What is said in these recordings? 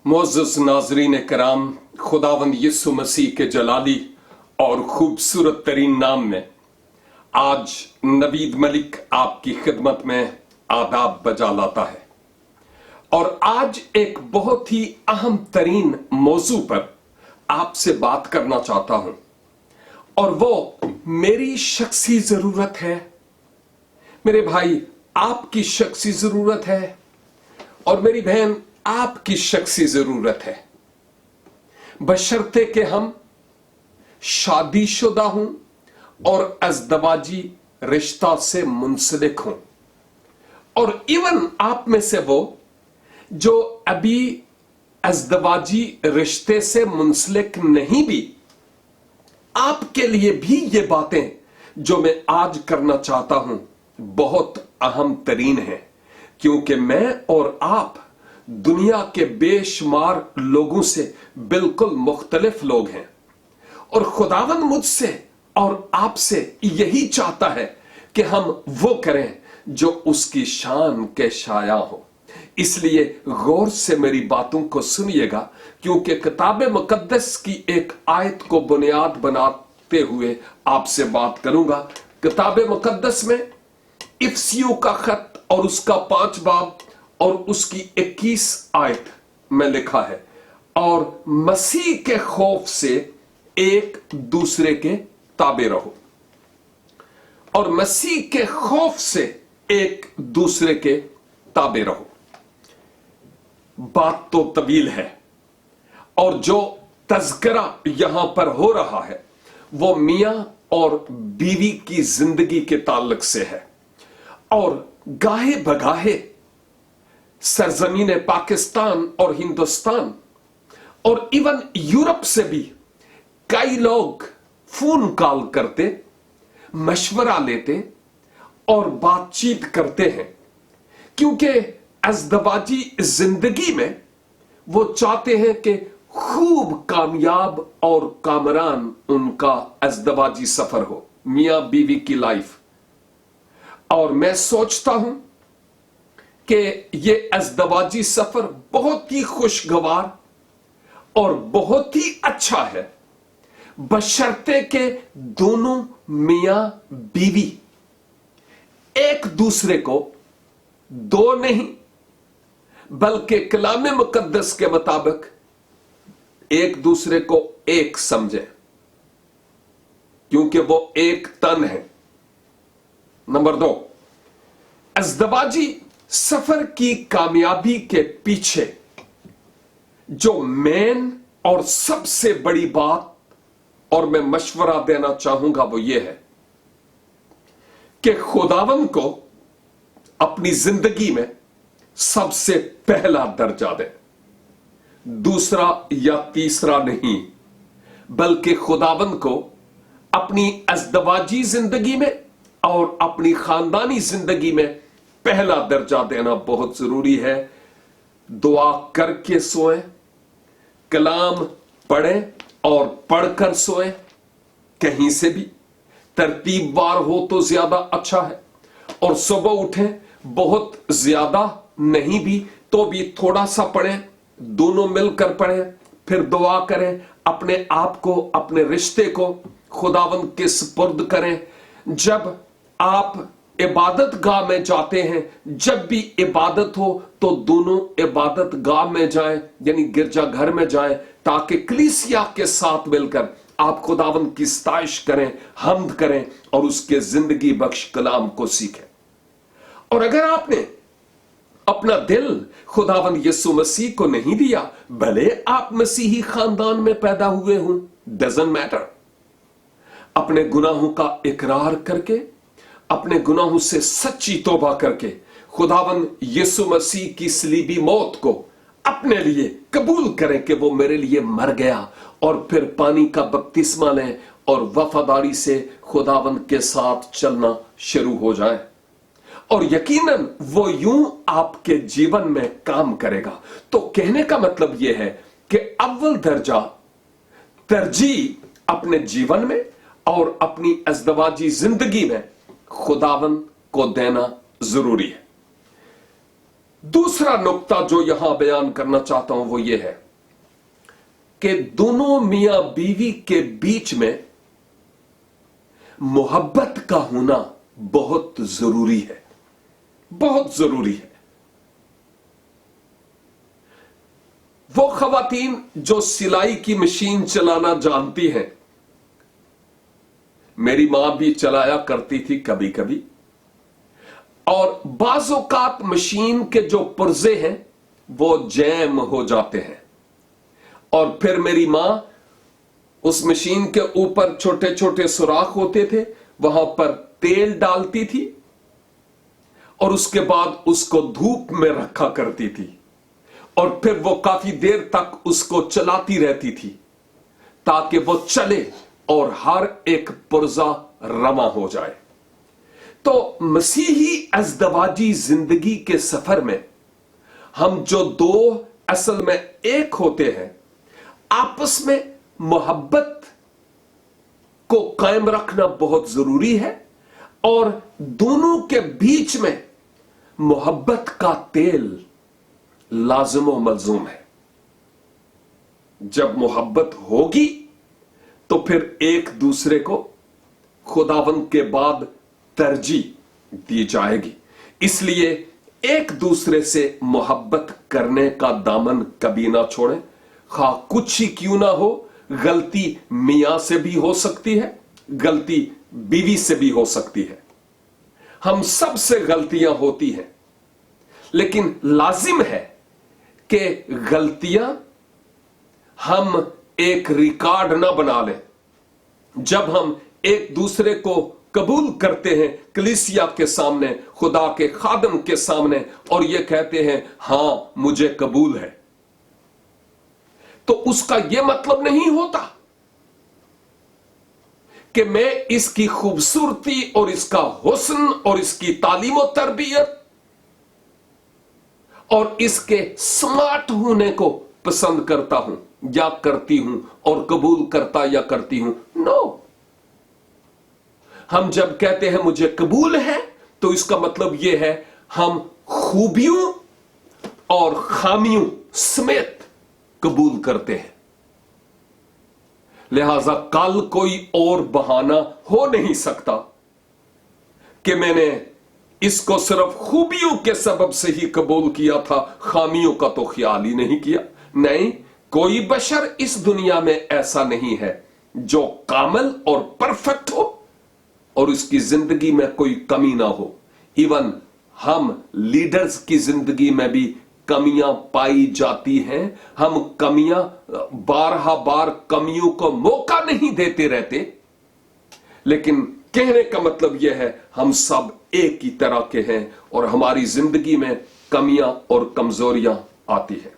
मोअज़्ज़ज़ नाज़रीन कराम, खुदावंद यीशु मसीह के जलाली और खूबसूरत तरीन नाम में आज नवीद मलिक आपकी खिदमत में आदाब बजा लाता है और आज एक बहुत ही अहम तरीन मौजू पर आपसे बात करना चाहता हूं और वो मेरी शख्सी जरूरत है। मेरे भाई, आपकी शख्सी जरूरत है और मेरी बहन, आपकी शख्सी जरूरत है, बशर्ते कि हम शादीशुदा हूं और अज़दवाजी रिश्ता से मुंसलिक हूं। और इवन आप में से वो जो अभी अज़दवाजी रिश्ते से मुंसलिक नहीं भी, आपके लिए भी ये बातें जो मैं आज करना चाहता हूं बहुत अहम तरीन है, क्योंकि मैं और आप दुनिया के बेशुमार लोगों से बिल्कुल मुख्तलिफ लोग हैं और खुदावंद मुझसे और आपसे यही चाहता है कि हम वो करें जो उसकी शान के शाया हो। इसलिए गौर से मेरी बातों को सुनिएगा, क्योंकि किताब मुकद्दस की एक आयत को बुनियाद बनाते हुए आपसे बात करूंगा। किताब मुकद्दस में इफसियों का खत और उसका 5 बाब और उसकी 21 आयत में लिखा है, और मसीह के खौफ से एक दूसरे के ताबे रहो। और मसीह के खौफ से एक दूसरे के ताबे रहो। बात तो तवील है और जो तज़किरा यहां पर हो रहा है वो मियां और बीवी की जिंदगी के ताल्लुक से है। और गाहे बगाहे सरजमीन पाकिस्तान और हिंदुस्तान और इवन यूरोप से भी कई लोग फोन कॉल करते, मशवरा लेते और बातचीत करते हैं, क्योंकि अज़दवाजी जिंदगी में वो चाहते हैं कि खूब कामयाब और कामरान उनका अज़दवाजी सफर हो, मियां बीवी की लाइफ। और मैं सोचता हूं कि ये अज़दवाजी सफर बहुत ही खुशगवार और बहुत ही अच्छा है, बशर्ते के दोनों मियां बीवी एक दूसरे को दो नहीं बल्कि कलाम मुकद्दस के मुताबिक एक दूसरे को एक समझे, क्योंकि वो एक तन है। नंबर 2, अज़दवाजी सफर की कामयाबी के पीछे जो मेन और सबसे बड़ी बात और मैं मशवरा देना चाहूंगा वो ये है कि खुदावंद को अपनी जिंदगी में सबसे पहला दर्जा दे, दूसरा या तीसरा नहीं, बल्कि खुदावंद को अपनी अज़दवाजी जिंदगी में और अपनी खानदानी जिंदगी में पहला दर्जा देना बहुत जरूरी है। दुआ करके सोएं, कलाम पढ़ें और पढ़कर सोएं, कहीं से भी तरतीबवार हो तो ज्यादा अच्छा है। और सुबह उठें, बहुत ज्यादा नहीं भी तो भी थोड़ा सा पढ़ें, दोनों मिलकर पढ़ें, फिर दुआ करें, अपने आप को, अपने रिश्ते को खुदावंद के सुपुर्द करें। जब आप इबादत गाह में जाते हैं, जब भी इबादत हो तो दोनों इबादत गाह में जाएं, यानी गिरजा घर में जाएं, ताकि कलीसिया के साथ मिलकर आप खुदावंद की सताइश करें, हम्द करें और उसके जिंदगी बख्श कलाम को सीखें। और अगर आपने अपना दिल खुदावंद यीशु मसीह को नहीं दिया, भले आप मसीही खानदान में पैदा हुए हों, डजंट मैटर, अपने गुनाहों का इकरार करके, अपने गुनाहों से सच्ची तौबा करके खुदावंद यीशु मसीह की सलीबी मौत को अपने लिए कबूल करें कि वो मेरे लिए मर गया, और फिर पानी का बपतिस्मा लें और वफादारी से खुदावंद के साथ चलना शुरू हो जाए। और यकीनन वो यूं आपके जीवन में काम करेगा। तो कहने का मतलब यह है कि अव्वल दर्जा तरजीह अपने जीवन में और अपनी अज़दवाजी जिंदगी में खुदावंद को देना जरूरी है। दूसरा नुक्ता जो यहां बयान करना चाहता हूं वो ये है कि दोनों मियां बीवी के बीच में मोहब्बत का होना बहुत जरूरी है, बहुत जरूरी है। वो खवातीन जो सिलाई की मशीन चलाना जानती हैं, मेरी मां भी चलाया करती थी कभी कभी, और बाज़ औक़ात मशीन के जो पुर्जे हैं वो जैम हो जाते हैं, और फिर मेरी मां उस मशीन के ऊपर छोटे छोटे सुराख होते थे, वहां पर तेल डालती थी और उसके बाद उसको धूप में रखा करती थी, और फिर वो काफी देर तक उसको चलाती रहती थी ताकि वो चले और हर एक पुर्जा रवा हो जाए। तो मसीही अज़दवाजी जिंदगी के सफर में हम जो दो असल में एक होते हैं, आपस में मोहब्बत को कायम रखना बहुत जरूरी है, और दोनों के बीच में मोहब्बत का तेल लाजिम व मलजूम है। जब मोहब्बत होगी तो फिर एक दूसरे को खुदावंद के बाद तरजीह दी जाएगी। इसलिए एक दूसरे से मोहब्बत करने का दामन कभी ना छोड़ें, खा कुछ ही क्यों ना हो। गलती मियां से भी हो सकती है, गलती बीवी से भी हो सकती है, हम सब से गलतियां होती हैं, लेकिन लाजिम है कि गलतियां हम एक रिकॉर्ड ना बना लें। जब हम एक दूसरे को कबूल करते हैं कलीसिया के सामने, खुदा के खादम के सामने, और ये कहते हैं हां मुझे कबूल है, तो उसका यह मतलब नहीं होता कि मैं इसकी खूबसूरती और इसका हुस्न और इसकी तालीम और तरबियत और इसके स्मार्ट होने को पसंद करता हूं या करती हूं और कबूल करता या करती हूं। नो, हम जब कहते हैं मुझे कबूल है तो इसका मतलब यह है हम खूबियों और खामियों समेत कबूल करते हैं। लिहाजा कल कोई और बहाना हो नहीं सकता कि मैंने इसको सिर्फ खूबियों के सबब से ही कबूल किया था, खामियों का तो ख्याल ही नहीं किया। नहीं, कोई बशर इस दुनिया में ऐसा नहीं है जो कामिल और परफेक्ट हो और उसकी जिंदगी में कोई कमी ना हो। इवन हम लीडर्स की जिंदगी में भी कमियां पाई जाती हैं। हम कमियां बार कमियों को मौका नहीं देते रहते, लेकिन कहने का मतलब यह है हम सब एक ही तरह के हैं और हमारी जिंदगी में कमियां और कमजोरियां आती हैं।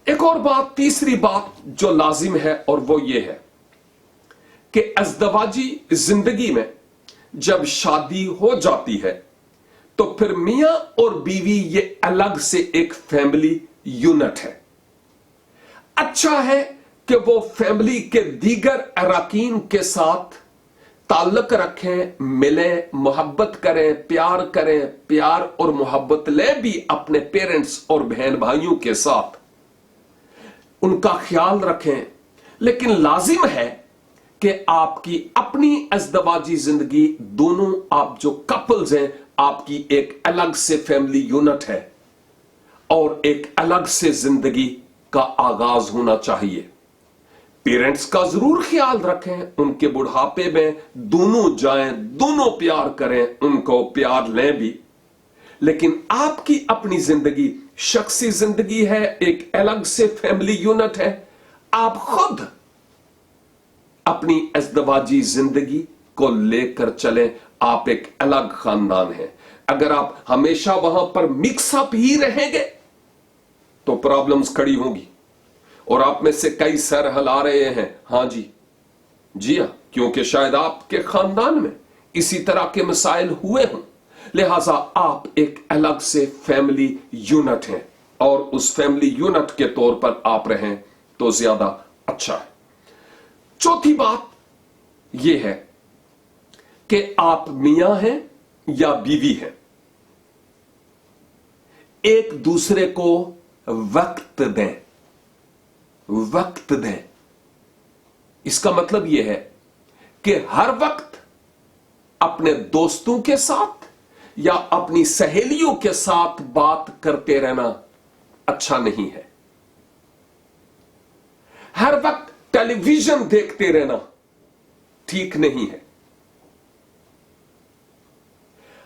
एक और बात, तीसरी बात जो लाजिम है, और वो ये है कि अज़दवाजी जिंदगी में जब शादी हो जाती है तो फिर मियां और बीवी ये अलग से एक फैमिली यूनिट है। अच्छा है कि वो फैमिली के दीगर अराकीन के साथ ताल्लुक रखें, मिलें, मोहब्बत करें, प्यार और मोहब्बत लें भी अपने पेरेंट्स और बहन भाइयों के साथ, उनका ख्याल रखें। लेकिन लाजिम है कि आपकी अपनी अज़दवाजी जिंदगी, दोनों आप जो कपल्स हैं, आपकी एक अलग से फैमिली यूनिट है और एक अलग से जिंदगी का आगाज होना चाहिए। पेरेंट्स का जरूर ख्याल रखें, उनके बुढ़ापे में दोनों जाएं, दोनों प्यार करें, उनको प्यार लें भी, लेकिन आपकी अपनी जिंदगी शख्सी जिंदगी है, एक अलग से फैमिली यूनिट है। आप खुद अपनी अज़दवाजी जिंदगी को लेकर चलें, आप एक अलग खानदान हैं। अगर आप हमेशा वहां पर मिक्सअप ही रहेंगे तो प्रॉब्लम्स खड़ी होंगी, और आप में से कई सर हिला रहे हैं, हां जी, जी हां, क्योंकि शायद आपके खानदान में इसी तरह के मसाइल हुए हों। लिहाजा आप एक अलग से फैमिली यूनिट हैं और उस फैमिली यूनिट के तौर पर आप रहें तो ज्यादा अच्छा है। चौथी बात यह है कि आप मियां हैं या बीवी हैं, एक दूसरे को वक्त दें। वक्त दें, इसका मतलब यह है कि हर वक्त अपने दोस्तों के साथ या अपनी सहेलियों के साथ बात करते रहना अच्छा नहीं है। हर वक्त टेलीविजन देखते रहना ठीक नहीं है।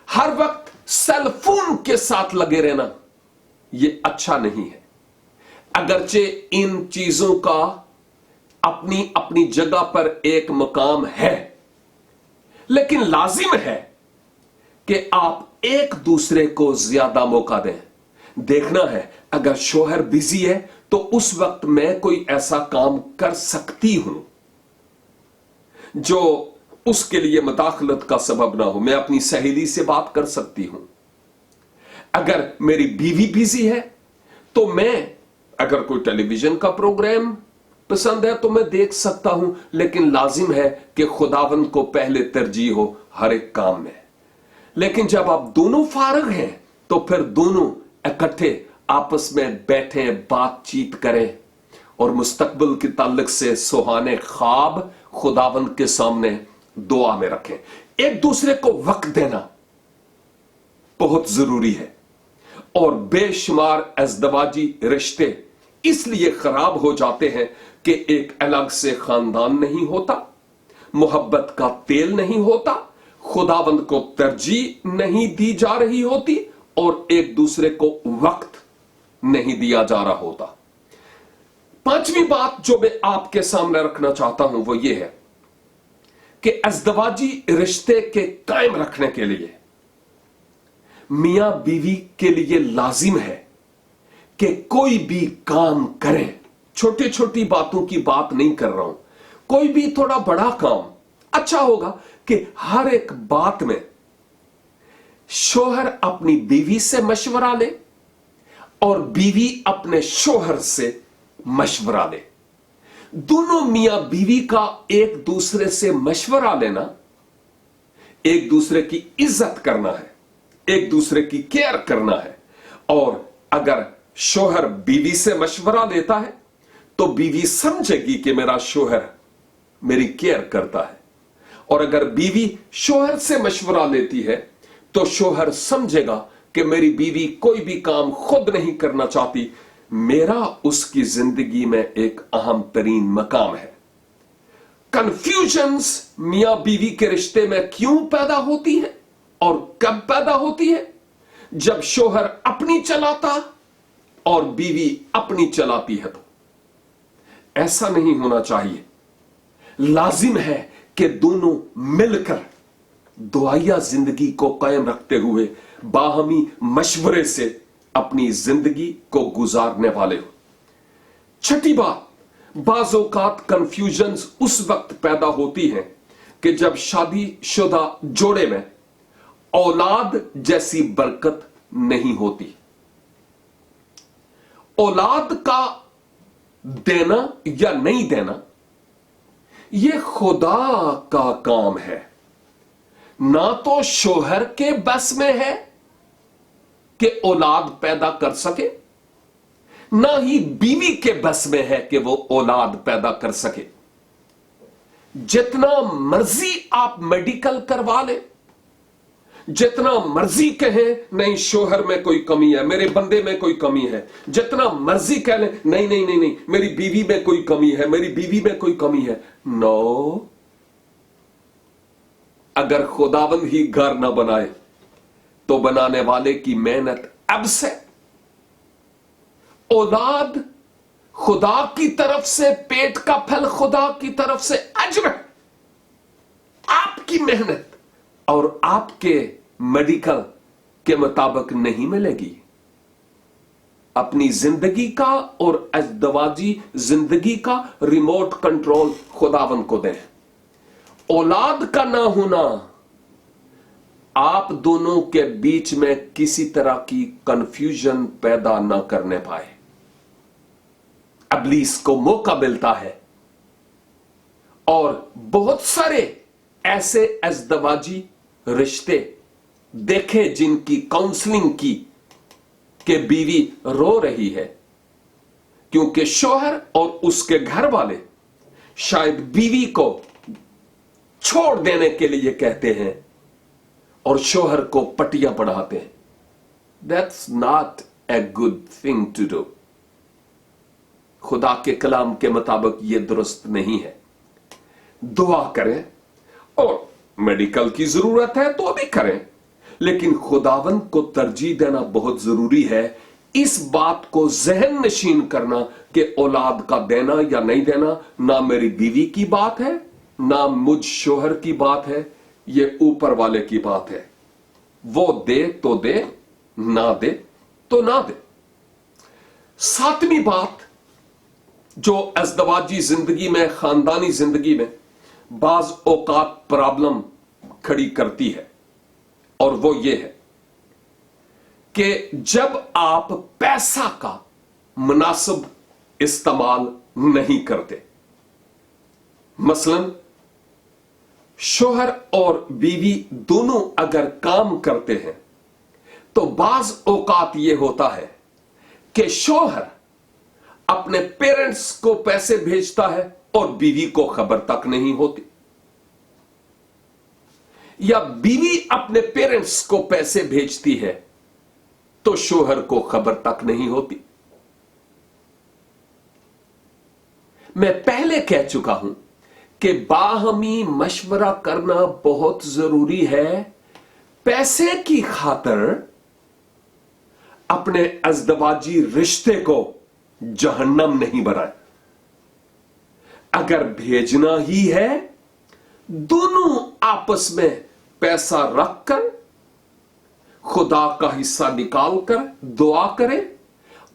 हर वक्त सेल फोन के साथ लगे रहना यह अच्छा नहीं है। अगरचे इन चीजों का अपनी अपनी जगह पर एक मकाम है, लेकिन लाजिम है कि आप एक दूसरे को ज्यादा मौका दें। देखना है, अगर शोहर बिजी है तो उस वक्त मैं कोई ऐसा काम कर सकती हूं जो उसके लिए मुदाखलत का सबब ना हो। मैं अपनी सहेली से बात कर सकती हूं। अगर मेरी बीवी बिजी है तो मैं, अगर कोई टेलीविजन का प्रोग्राम पसंद है तो मैं देख सकता हूं, लेकिन लाजिम है कि खुदावंद को पहले तरजीह हो हर एक काम में। लेकिन जब आप दोनों फारग हैं तो फिर दोनों इकट्ठे आपस में बैठे बातचीत करें और मुस्तकबिल के ताल्लुक से सुहाने ख्वाब खुदावंद के सामने दुआ में रखें। एक दूसरे को वक्त देना बहुत जरूरी है। और बेशुमार अज़दवाजी रिश्ते इसलिए खराब हो जाते हैं कि एक अलग से खानदान नहीं होता, मोहब्बत का तेल नहीं होता, खुदावंद को तरजीह नहीं दी जा रही होती और एक दूसरे को वक्त नहीं दिया जा रहा होता। पांचवी बात जो मैं आपके सामने रखना चाहता हूं वो ये है कि अज़दवाजी रिश्ते के कायम रखने के लिए मियां बीवी के लिए लाजिम है कि कोई भी काम करें। छोटी छोटी बातों की बात नहीं कर रहा हूं, कोई भी थोड़ा बड़ा काम अच्छा होगा कि हर एक बात में शोहर अपनी बीवी से मशवरा ले और बीवी अपने शोहर से मशवरा ले। दोनों मियां बीवी का एक दूसरे से मशवरा लेना, एक दूसरे की इज्जत करना है, एक दूसरे की केयर करना है। और अगर शोहर बीवी से मशवरा लेता है तो बीवी समझेगी कि मेरा शोहर मेरी केयर करता है, और अगर बीवी शोहर से मशवरा लेती है तो शोहर समझेगा कि मेरी बीवी कोई भी काम खुद नहीं करना चाहती, मेरा उसकी जिंदगी में एक अहम तरीन मकाम है। कंफ्यूजन्स मियां बीवी के रिश्ते में क्यों पैदा होती है और कब पैदा होती है? जब शोहर अपनी चलाता और बीवी अपनी चलाती है। तो ऐसा नहीं होना चाहिए। लाजिम है कि दोनों मिलकर दुआया जिंदगी को कायम रखते हुए बाहमी मशवरे से अपनी जिंदगी को गुजारने वाले हो। छठी बात, बाज़ औक़ात कंफ्यूजन्स उस वक्त पैदा होती है कि जब शादीशुदा जोड़े में औलाद जैसी बरकत नहीं होती। औलाद का देना या नहीं देना यह खुदा का काम है, ना तो शोहर के बस में है कि औलाद पैदा कर सके, ना ही बीवी के बस में है कि वो औलाद पैदा कर सके। जितना मर्जी आप मेडिकल करवा ले, जितना मर्जी कहें नहीं शोहर में कोई कमी है, मेरे बंदे में कोई कमी है, जितना मर्जी कह ले नहीं नहीं नहीं नहीं मेरी बीवी में कोई कमी है, मेरी बीवी में कोई कमी है, नो। अगर खुदावंद ही घर ना बनाए तो बनाने वाले की मेहनत अब से। औलाद खुदा की तरफ से, पेट का फल खुदा की तरफ से अज्र, आपकी मेहनत और आपके मेडिकल के मुताबिक नहीं मिलेगी। अपनी जिंदगी का और अज़दवाजी जिंदगी का रिमोट कंट्रोल खुदावंद को दें। औलाद का ना होना आप दोनों के बीच में किसी तरह की कंफ्यूजन पैदा ना करने पाए। इब्लीस को मौका मिलता है और बहुत सारे ऐसे अज़दवाजी रिश्ते देखे जिनकी काउंसलिंग की कि बीवी रो रही है क्योंकि शौहर और उसके घर वाले शायद बीवी को छोड़ देने के लिए कहते हैं और शौहर को पटियां पढ़ाते हैं। That's not a good thing to do. खुदा के कलाम के मुताबिक यह दुरुस्त नहीं है। दुआ करें और मेडिकल की जरूरत है तो भी करें, लेकिन खुदावंद को तरजीह देना बहुत जरूरी है। इस बात को जहन नशीन करना कि औलाद का देना या नहीं देना ना मेरी बीवी की बात है, ना मुझ शोहर की बात है, ये ऊपर वाले की बात है। वो दे तो दे, ना दे तो ना दे। सातवीं बात जो अज़दवाजी जिंदगी में, खानदानी जिंदगी में बाज औकात प्रॉब्लम खड़ी करती है, और वो ये है कि जब आप पैसा का मुनासिब इस्तेमाल नहीं करते। मसलन शोहर और बीवी दोनों अगर काम करते हैं तो बाज औकात यह होता है कि शोहर अपने पेरेंट्स को पैसे भेजता है और बीवी को खबर तक नहीं होती, या बीवी अपने पेरेंट्स को पैसे भेजती है तो शोहर को खबर तक नहीं होती। मैं पहले कह चुका हूं कि बाहमी मशवरा करना बहुत जरूरी है। पैसे की खातिर अपने अज़दवाजी रिश्ते को जहन्नम नहीं बनाए। अगर भेजना ही है, दोनों आपस में पैसा रखकर खुदा का हिस्सा निकालकर दुआ करें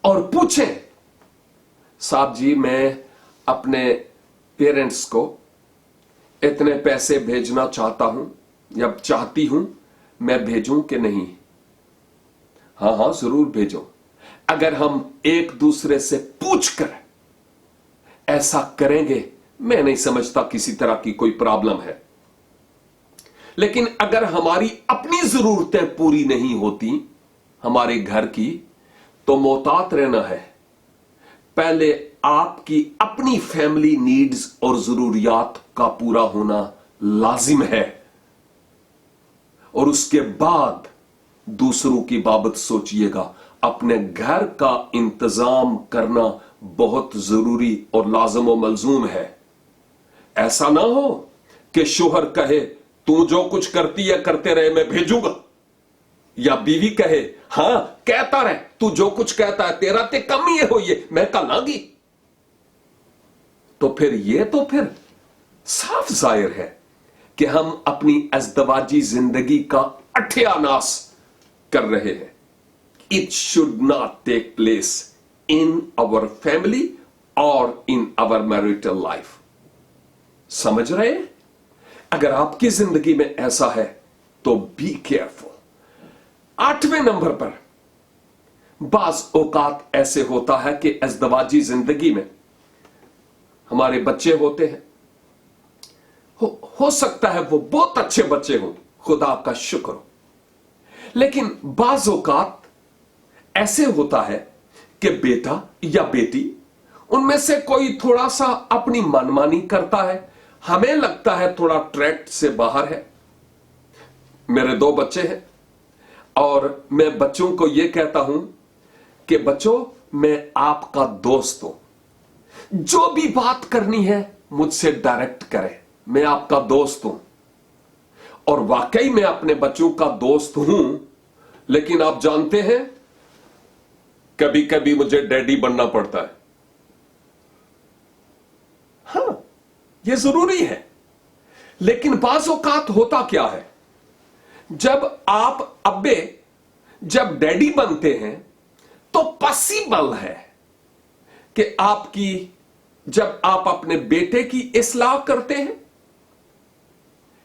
और पूछें, साहब जी मैं अपने पेरेंट्स को इतने पैसे भेजना चाहता हूं या चाहती हूं, मैं भेजूं कि नहीं? हां हां जरूर भेजो। अगर हम एक दूसरे से पूछकर ऐसा करेंगे, मैं नहीं समझता किसी तरह की कोई प्रॉब्लम है। लेकिन अगर हमारी अपनी जरूरतें पूरी नहीं होती हमारे घर की, तो मोहतात रहना है। पहले आपकी अपनी फैमिली नीड्स और जरूरियात का पूरा होना लाजिम है, और उसके बाद दूसरों की बाबत सोचिएगा। अपने घर का इंतजाम करना बहुत जरूरी और लाजिम और मलजूम है। ऐसा ना हो कि शोहर कहे तू जो कुछ करती है करते रहे, मैं भेजूंगा, या बीवी कहे हां कहता रहे, तू जो कुछ कहता है तेरा ते कम ही हो, ये मैं कल आगी। तो फिर साफ जाहिर है कि हम अपनी अज़दवाजी जिंदगी का अठ्यानास कर रहे हैं। It should not take place in our family और इन आवर मैरिटल लाइफ। समझ रहे हैं? अगर आपकी जिंदगी में ऐसा है तो बी केयरफुल। 8वें नंबर पर, बाज औकात ऐसे होता है कि अज़दवाजी जिंदगी में हमारे बच्चे होते हैं, हो सकता है वो बहुत अच्छे बच्चे हों, खुदा का शुक्र हो, लेकिन बाज औकात ऐसे होता है कि बेटा या बेटी उनमें से कोई थोड़ा सा अपनी मनमानी करता है, हमें लगता है थोड़ा ट्रैक से बाहर है। मेरे 2 बच्चे हैं और मैं बच्चों को यह कहता हूं कि बच्चों मैं आपका दोस्त हूं, जो भी बात करनी है मुझसे डायरेक्ट करें, मैं आपका दोस्त हूं। और वाकई मैं अपने बच्चों का दोस्त हूं, लेकिन आप जानते हैं कभी कभी मुझे डैडी बनना पड़ता है। हां यह जरूरी है, लेकिन बाज़ औकात होता क्या है, जब आप अब्बे जब डैडी बनते हैं तो पॉसिबल है कि जब आप अपने बेटे की इस्लाह करते हैं,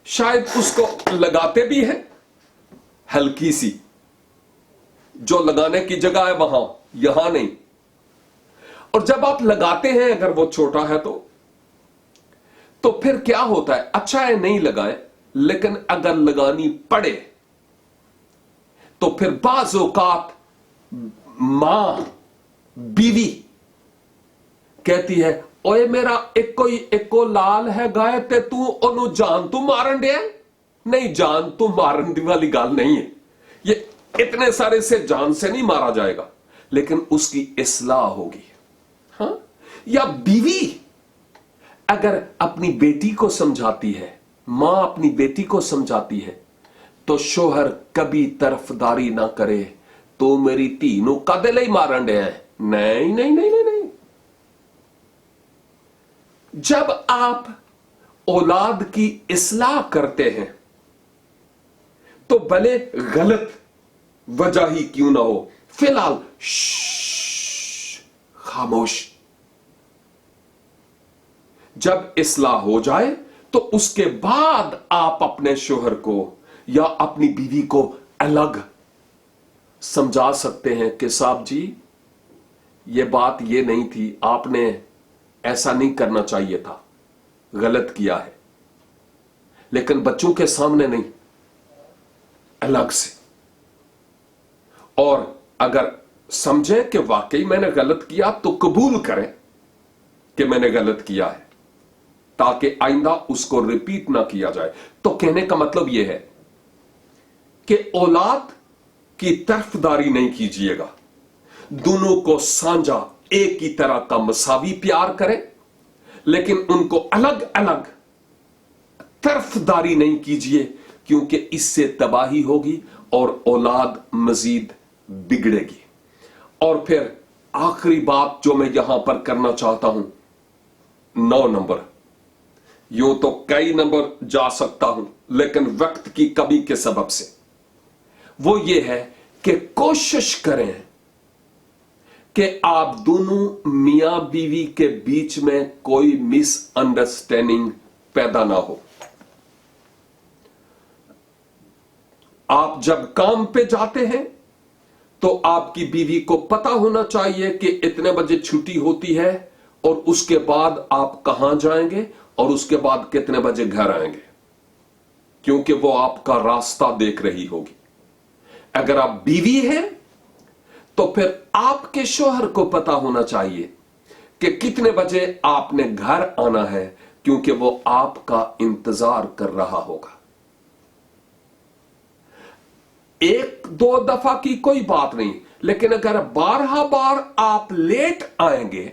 शायद उसको लगाते भी हैं हल्की सी, जो लगाने की जगह है वहां, यहां नहीं। और जब आप लगाते हैं अगर वो छोटा है तो फिर क्या होता है, अच्छा है नहीं लगाए, लेकिन अगर लगानी पड़े तो फिर बाज़ औकात मां बीवी कहती है, ओए मेरा इको लाल है गाय ते तू ओनू जान तू मारन दिया? नहीं, जान तू मारन दी वाली गाल नहीं है। ये इतने सारे से जान से नहीं मारा जाएगा, लेकिन उसकी इस्लाह होगी। हाँ? या बीवी अगर अपनी बेटी को समझाती है, मां अपनी बेटी को समझाती है, तो शोहर कभी तरफदारी ना करे, तो मेरी धी नू कदे लई मारन दिया है? नहीं नहीं नहीं नहीं नहीं। जब आप औलाद की इस्लाह करते हैं तो भले गलत वजह ही क्यों ना हो, फिलहाल खामोश। जब इस्लाह हो जाए तो उसके बाद आप अपने शोहर को या अपनी बीवी को अलग समझा सकते हैं कि साहब जी ये बात ये नहीं थी, आपने ऐसा नहीं करना चाहिए था, गलत किया है। लेकिन बच्चों के सामने नहीं, अलग से। और अगर समझें कि वाकई मैंने गलत किया तो कबूल करें कि मैंने गलत किया है, ताकि आइंदा उसको रिपीट ना किया जाए। तो कहने का मतलब यह है कि औलाद की तरफदारी नहीं कीजिएगा, दोनों को साझा एक ही तरह का मसावी प्यार करें, लेकिन उनको अलग अलग तरफदारी नहीं कीजिए, क्योंकि इससे तबाही होगी और औलाद मजीद बिगड़ेगी। और फिर आखिरी बात जो मैं यहां पर करना चाहता हूं, 9 नंबर, यूं तो कई नंबर जा सकता हूं, लेकिन वक्त की कमी के सबब से, वो ये है कि कोशिश करें कि आप दोनों मियां बीवी के बीच में कोई मिसअंडरस्टैंडिंग पैदा ना हो। आप जब काम पे जाते हैं तो आपकी बीवी को पता होना चाहिए कि इतने बजे छुट्टी होती है और उसके बाद आप कहां जाएंगे और उसके बाद कितने बजे घर आएंगे, क्योंकि वो आपका रास्ता देख रही होगी। अगर आप बीवी हैं तो फिर आपके शोहर को पता होना चाहिए कि कितने बजे आपने घर आना है, क्योंकि वो आपका इंतजार कर रहा होगा। 1-2 दफा की कोई बात नहीं, लेकिन अगर 12 बार आप लेट आएंगे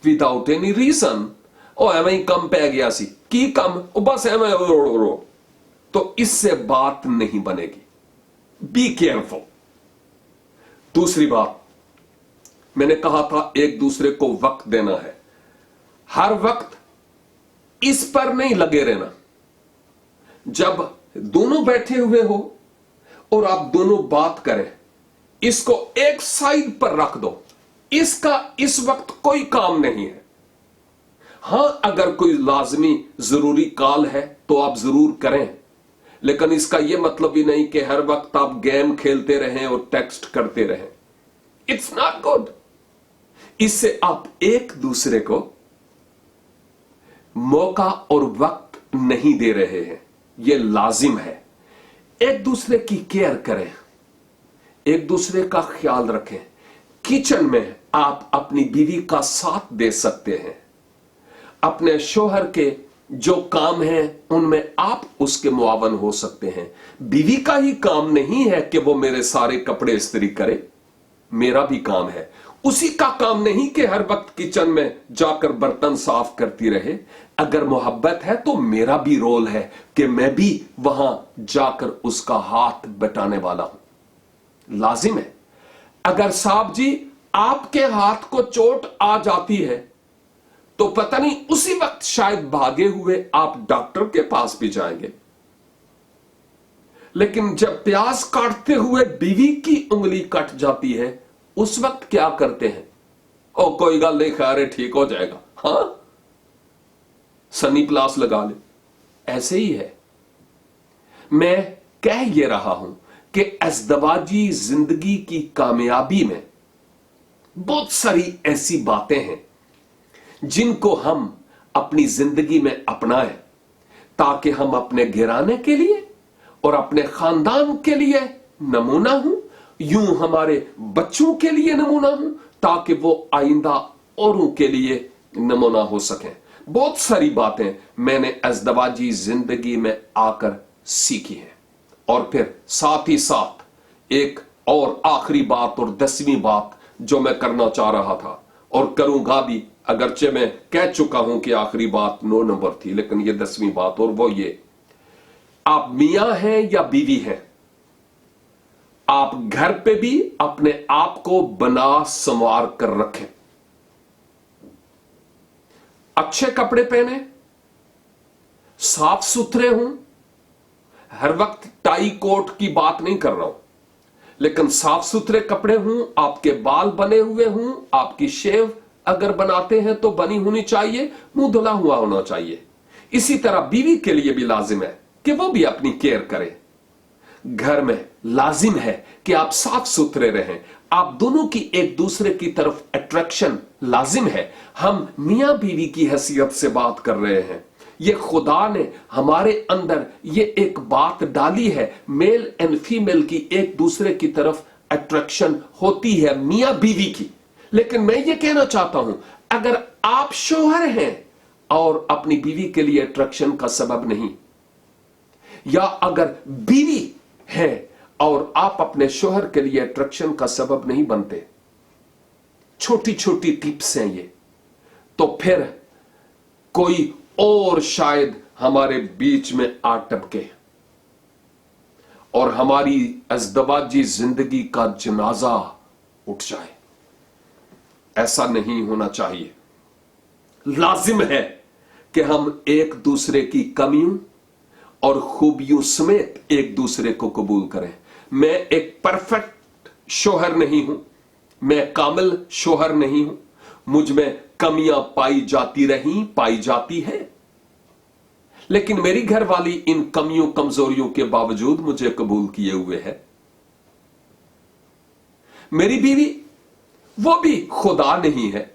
विदाउट एनी रीजन, ओ एवं ही कम पै गया सी की कम, बस एवं रो, तो इससे बात नहीं बनेगी। Be careful. दूसरी बात, मैंने कहा था एक दूसरे को वक्त देना है। हर वक्त इस पर नहीं लगे रहना। जब दोनों बैठे हुए हो और आप दोनों बात करें, इसको एक साइड पर रख दो, इसका इस वक्त कोई काम नहीं है। हां, अगर कोई लाजमी जरूरी कॉल है तो आप जरूर करें, लेकिन इसका यह मतलब ही नहीं कि हर वक्त आप गेम खेलते रहें और टेक्स्ट करते रहें। It's not good. इससे आप एक दूसरे को मौका और वक्त नहीं दे रहे हैं। यह लाजिम है। एक दूसरे की केयर करें, एक दूसरे का ख्याल रखें। किचन में आप अपनी बीवी का साथ दे सकते हैं। अपने शोहर के जो काम है उनमें आप उसके मुआवन हो सकते हैं। बीवी का ही काम नहीं है कि वो मेरे सारे कपड़े इस्त्री करे, मेरा भी काम है। उसी का काम नहीं कि हर वक्त किचन में जाकर बर्तन साफ करती रहे। अगर मोहब्बत है तो मेरा भी रोल है कि मैं भी वहां जाकर उसका हाथ बटाने वाला हूं। लाजिम है। अगर साहब जी आपके हाथ को चोट आ जाती है तो पता नहीं उसी वक्त शायद भागे हुए आप डॉक्टर के पास भी जाएंगे, लेकिन जब प्याज काटते हुए बीवी की उंगली कट जाती है उस वक्त क्या करते हैं? ओ कोई गल नहीं, खैर ठीक हो जाएगा, हां सनी प्लास लगा ले। ऐसे ही है। मैं कह ये रहा हूं कि अज़दवाजी जिंदगी की कामयाबी में बहुत सारी ऐसी बातें हैं जिनको हम अपनी जिंदगी में अपनाएं, ताकि हम अपने घराने के लिए और अपने खानदान के लिए नमूना हूं यूं हमारे बच्चों के लिए नमूना हूं ताकि वो आइंदा औरों के लिए नमूना हो सकें। बहुत सारी बातें मैंने अज़दवाजी जिंदगी में आकर सीखी हैं। और फिर साथ ही साथ एक और आखिरी बात और 10वीं बात जो मैं करना चाह रहा था और करूंगा भी, अगरचे मैं कह चुका हूं कि आखिरी बात 9 नंबर थी, लेकिन ये 10वीं बात, और वो ये, आप मियां हैं या बीवी हैं, आप घर पे भी अपने आप को बना संवार कर रखें। अच्छे कपड़े पहने, साफ सुथरे हों, हर वक्त टाई कोट की बात नहीं कर रहा हूं, लेकिन साफ सुथरे कपड़े हों, आपके बाल बने हुए हों, आपकी शेव अगर बनाते हैं तो बनी होनी चाहिए, मुंह धुला हुआ होना चाहिए। इसी तरह बीवी के लिए भी लाजिम है कि वो भी अपनी केयर करे। घर में लाजिम है कि आप साफ सुथरे रहें। आप दोनों की एक दूसरे की तरफ अट्रैक्शन लाजिम है। हम मियां बीवी की हैसियत से बात कर रहे हैं। ये खुदा ने हमारे अंदर ये एक बात डाली है, मेल एंड फीमेल की एक दूसरे की तरफ अट्रैक्शन होती है मियां बीवी की। लेकिन मैं ये कहना चाहता हूं, अगर आप शौहर हैं और अपनी बीवी के लिए अट्रैक्शन का सबब नहीं, या अगर बीवी है और आप अपने शौहर के लिए अट्रैक्शन का सबब नहीं बनते, छोटी छोटी टिप्स हैं ये, तो फिर कोई और शायद हमारे बीच में आ टपके और हमारी अज़दवाजी जिंदगी का जनाजा उठ जाए। ऐसा नहीं होना चाहिए। लाजिम है कि हम एक दूसरे की कमियों और खूबियों समेत एक दूसरे को कबूल करें। मैं एक परफेक्ट शौहर नहीं हूं, मैं कामिल शौहर नहीं हूं, मुझ में कमियां पाई जाती है, लेकिन मेरी घरवाली इन कमियों कमजोरियों के बावजूद मुझे कबूल किए हुए है। मेरी बीवी वो भी खुदा नहीं है,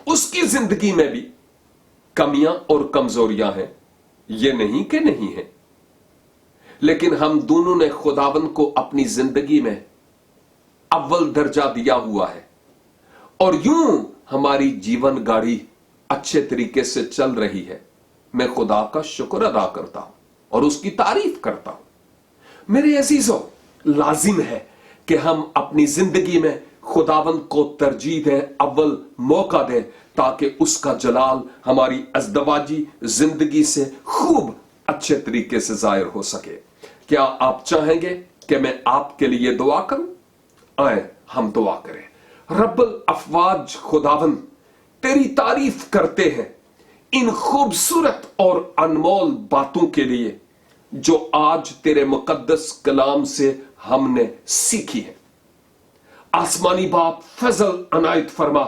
उसकी जिंदगी में भी कमियां और कमजोरियां हैं, ये नहीं कि नहीं है, लेकिन हम दोनों ने खुदावन को अपनी जिंदगी में अव्वल दर्जा दिया हुआ है और यूं हमारी जीवन गाड़ी अच्छे तरीके से चल रही है। मैं खुदा का शुक्र अदा करता हूं और उसकी तारीफ करता हूं। मेरे अजीजों, लाजिम है कि हम अपनी जिंदगी में खुदावन को तरजीह दें, अव्वल मौका दें, ताकि उसका जलाल हमारी अज़दवाजी जिंदगी से खूब अच्छे तरीके से जाहिर हो सके। क्या आप चाहेंगे कि मैं आपके लिए दुआ करूं? आए हम दुआ करें। रब्बुल अफ़वाज खुदावन, तेरी तारीफ करते हैं इन खूबसूरत और अनमोल बातों के लिए जो आज तेरे मुकद्दस कलाम से हमने सीखी है। आसमानी बाप फजल अनायत फरमा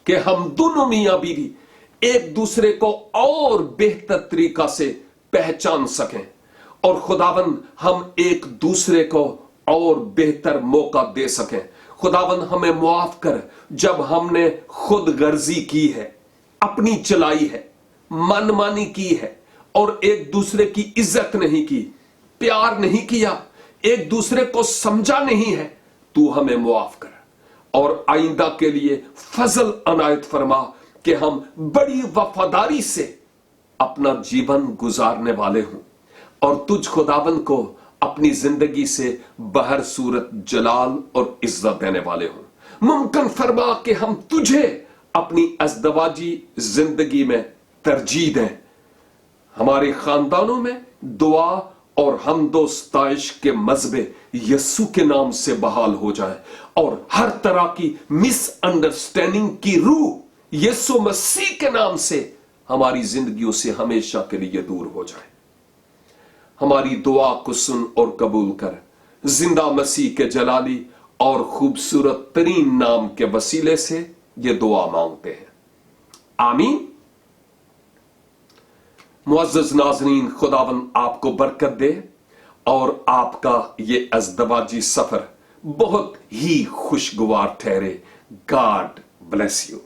कि हम दोनों मियां बीवी एक दूसरे को और बेहतर तरीका से पहचान सकें और खुदावन हम एक दूसरे को और बेहतर मौका दे सकें। खुदावन हमें मुआफ कर जब हमने खुद गर्जी की है, अपनी चलाई है, मनमानी की है और एक दूसरे की इज्जत नहीं की, प्यार नहीं किया, एक दूसरे को समझा नहीं है। तू हमें मुआफ कर और आइंदा के लिए फजल अनायत फरमा कि हम बड़ी वफादारी से अपना जीवन गुजारने वाले हों और तुझ खुदावन को अपनी जिंदगी से बहर सूरत जलाल और इज्जत देने वाले हों। मुमकिन फरमा कि हम तुझे अपनी अज़दवाजी जिंदगी में तरजीह दें। हमारे खानदानों में दुआ और हमदो स्ताइश के मजबे यस्सु के नाम से बहाल हो जाए और हर तरह की मिसअंडरस्टैंडिंग की रूह यस्सु मसीह के नाम से हमारी जिंदगियों से हमेशा के लिए दूर हो जाए। हमारी दुआ को सुन और कबूल कर। जिंदा मसीह के जलाली और खूबसूरत तरीन नाम के वसीले से ये दुआ मांगते हैं, आमीन। मुअज़्ज़ज़ नाज़रीन, खुदावन आपको बरकत दे और आपका ये अज़दवाजी सफर बहुत ही खुशगवार ठहरे। God bless you.